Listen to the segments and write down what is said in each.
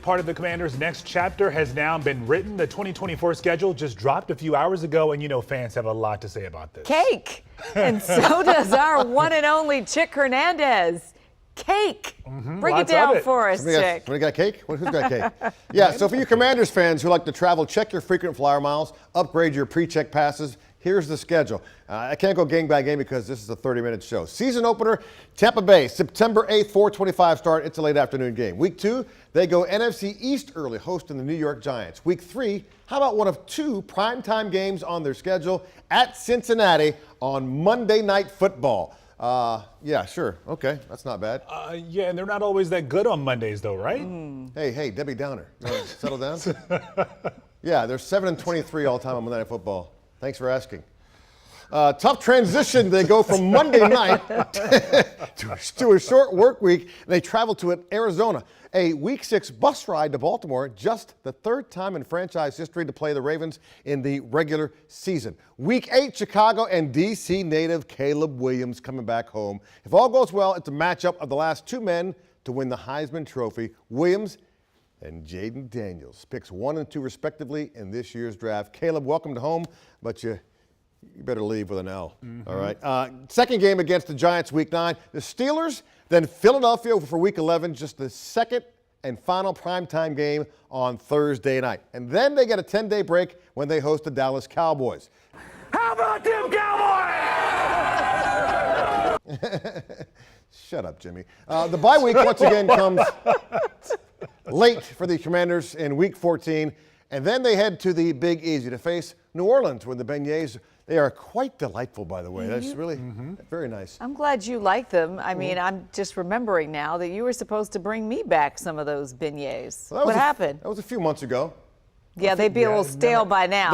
Part of the Commanders' next chapter has now been written. The 2024 schedule just dropped a few hours ago, and you know fans have a lot to say about this. Cake! And so does our one and only Chick Hernandez. Cake! Bring it down for us, Chick. Somebody got cake? Who's got cake? Yeah, so for you Commanders fans who like to travel, check your frequent flyer miles, upgrade your pre-check passes. Here's the schedule. I can't go game by game because this is a 30-minute show. Season opener, Tampa Bay, September 8th, 4:25 start. It's a late afternoon game. Week 2, they go NFC East early, hosting the New York Giants. Week 3, how about one of 2 primetime games on their schedule at Cincinnati on Monday Night Football. Yeah, sure. Okay, that's not bad. Yeah, and they're not always that good on Mondays, though, right? Hey, Debbie Downer. You wanna settle down? Yeah, they're 7-23 all time on Monday Night Football. Thanks for asking. Tough transition. They go from Monday night to a short work week. They travel to Arizona. A Week 6 bus ride to Baltimore, just the 3rd time in franchise history to play the Ravens in the regular season. Week 8, Chicago and D.C. native Caleb Williams coming back home. If all goes well, it's a matchup of the last 2 men to win the Heisman Trophy. Williams and Jaden Daniels, picks 1 and 2 respectively in this year's draft. Caleb, welcome to home, but you better leave with an L. All right. Second game against the Giants, Week 9. The Steelers, then Philadelphia for Week 11, just the second and final primetime game on Thursday night. And then they get a 10-day break when they host the Dallas Cowboys. How about them Cowboys? Shut up, Jimmy. The bye week once again comes late for the Commanders in Week 14, and then they head to the Big Easy to face New Orleans, where the beignets, they are quite delightful, by the way. That's really very nice. I'm glad you like them. I mean, I'm just remembering now that you were supposed to bring me back some of those beignets. Well, what happened? That was a few months ago. Yeah, they'd be a little stale by now.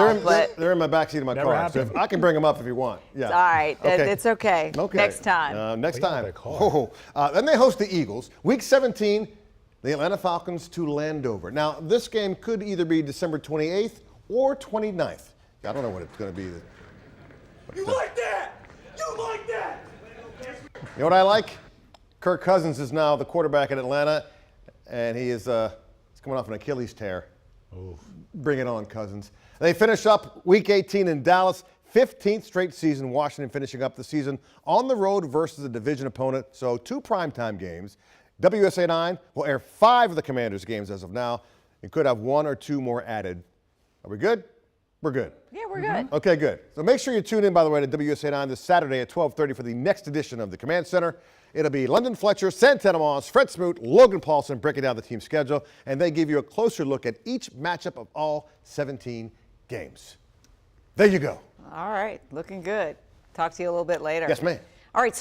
They're in my backseat of my car. So I can bring them up if you want. Yeah. All right. Okay. It's okay. Next time. Next time. Then they host the Eagles. Week 17, the Atlanta Falcons to Landover. Now, this game could either be December 28th or 29th. I don't know what it's going to be. You like that? You like that? You know what I like? Kirk Cousins is now the quarterback at Atlanta, and he's coming off an Achilles tear. Bring it on, Cousins. They finish up Week 18 in Dallas, 15th straight season. Washington finishing up the season on the road versus a division opponent. So 2 primetime games. WSA 9 will air 5 of the Commanders games as of now. You could have 1 or 2 more added. Are we good? We're good. Yeah, we're good. Okay, good. So make sure you tune in, by the way, to WSA 9 this Saturday at 12:30 for the next edition of the Command Center. It'll be London Fletcher, Santana Moss, Fred Smoot, Logan Paulson breaking down the team schedule, and they give you a closer look at each matchup of all 17 games. There you go. All right. Looking good. Talk to you a little bit later. Yes, ma'am. All right. So